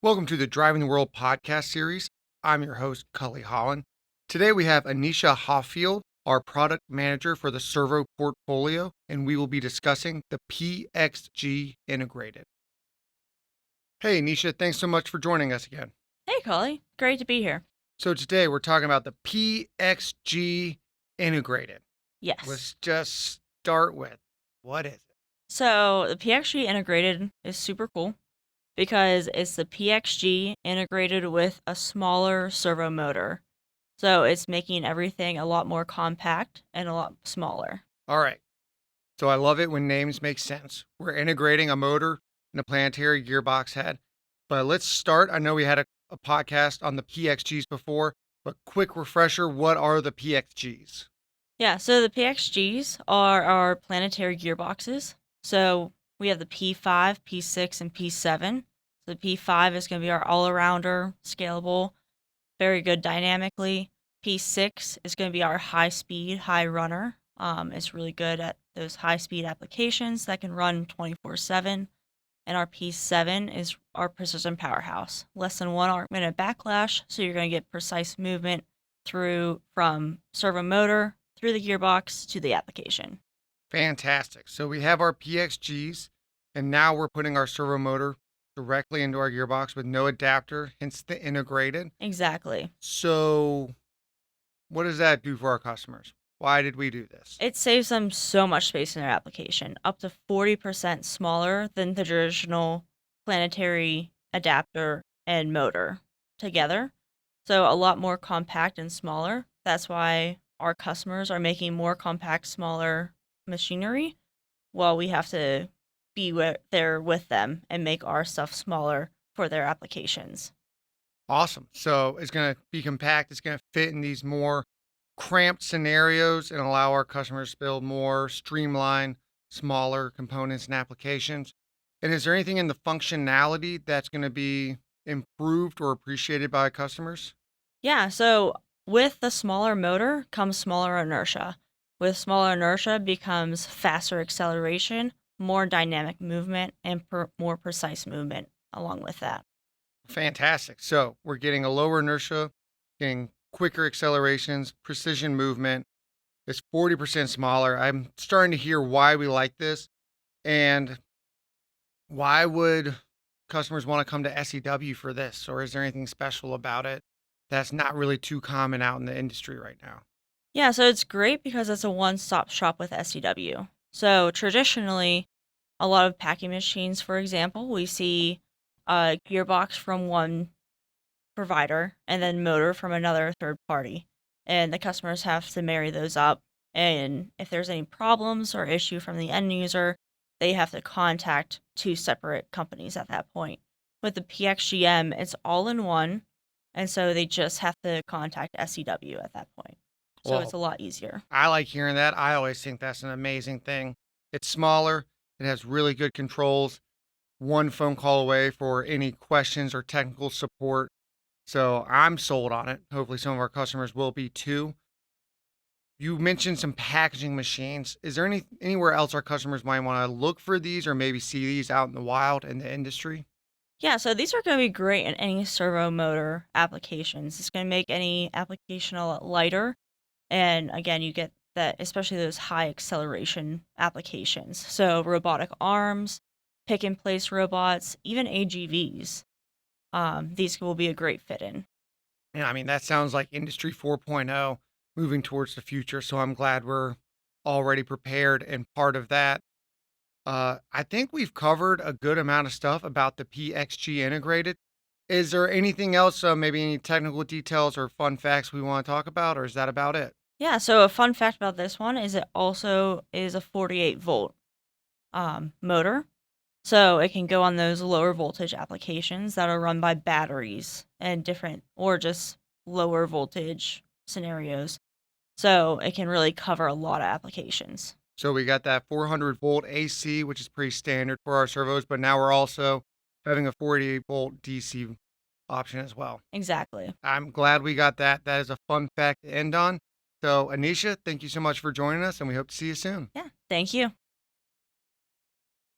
Welcome to the Driving the World podcast series. I'm your host, Cully Holland. Today we have Anecia Hoffield, our product manager for the servo portfolio, and we will be discussing the PxG integrated. Hey, Anecia, thanks so much for joining us again. Hey, Cully. Great to be here. So today we're talking about the PxG integrated. Yes. Let's just start with, what is it? So the PxG integrated is super cool because it's the PxG integrated with a smaller servo motor. So it's making everything a lot more compact and a lot smaller. All right. So I love it when names make sense. We're integrating a motor and a planetary gearbox head. But let's start. I know we had a podcast on the PxGs before, but quick refresher, what are the PxGs? Yeah, so the PxGs are our planetary gearboxes. So we have the P5, P6, and P7. So the P5 is going to be our all-arounder, scalable, very good dynamically. P6 is going to be our high-speed, high-runner. It's really good at those high-speed applications that can run 24/7. And our P7 is our precision powerhouse. Less than 1 arc-minute backlash, so you're going to get precise movement through from servo motor through the gearbox to the application. Fantastic. So we have our PxGs, and now we're putting our servo motor directly into our gearbox with no adapter, hence the integrated. Exactly. So what does that do for our customers? Why did we do this? It saves them so much space in their application, up to 40% smaller than the traditional planetary adapter and motor together. So a lot more compact and smaller. That's why our customers are making more compact, smaller machinery, while we have to be there with them and make our stuff smaller for their applications. Awesome. So it's going to be compact. It's going to fit in these more cramped scenarios and allow our customers to build more streamlined, smaller components and applications. And is there anything in the functionality that's going to be improved or appreciated by customers? Yeah, so with the smaller motor comes smaller inertia. With smaller inertia becomes faster acceleration, more dynamic movement, and more precise movement along with that. Fantastic. So we're getting a lower inertia, getting quicker accelerations, precision movement. It's 40% smaller. I'm starting to hear why we like this. And why would customers want to come to SEW for this? Or is there anything special about it that's not really too common out in the industry right now? Yeah, so it's great because it's a one-stop shop with SEW. So traditionally, a lot of packing machines, for example, we see a gearbox from one provider and then motor from another third party. And the customers have to marry those up. And if there's any problems or issue from the end user, they have to contact 2 separate companies at that point. With the PXGM, it's all in one. And so they just have to contact SEW at that point. So it's a lot easier. I like hearing that. I always think that's an amazing thing. It's smaller, it has really good controls, one phone call away for any questions or technical support. So I'm sold on it. Hopefully, some of our customers will be too. You mentioned some packaging machines. Is there anywhere else our customers might want to look for these or maybe see these out in the wild in the industry? Yeah, so these are going to be great in any servo motor applications. It's going to make any application a lot lighter. And again, you get that, especially those high acceleration applications. So robotic arms, pick and place robots, even AGVs. These will be a great fit in. Yeah, I mean, that sounds like Industry 4.0 moving towards the future. So I'm glad we're already prepared and part of that. I think we've covered a good amount of stuff about the PxG integrated. Is there anything else, maybe any technical details or fun facts we want to talk about, or is that about it? Yeah, so a fun fact about this one is it also is a 48 volt motor. So it can go on those lower voltage applications that are run by batteries and different, or just lower voltage scenarios. So it can really cover a lot of applications. So we got that 400 volt AC, which is pretty standard for our servos, but now we're also having a 48 volt DC option as well. Exactly. I'm glad we got that. That is a fun fact to end on. So, Anecia, thank you so much for joining us, and we hope to see you soon. Yeah, thank you.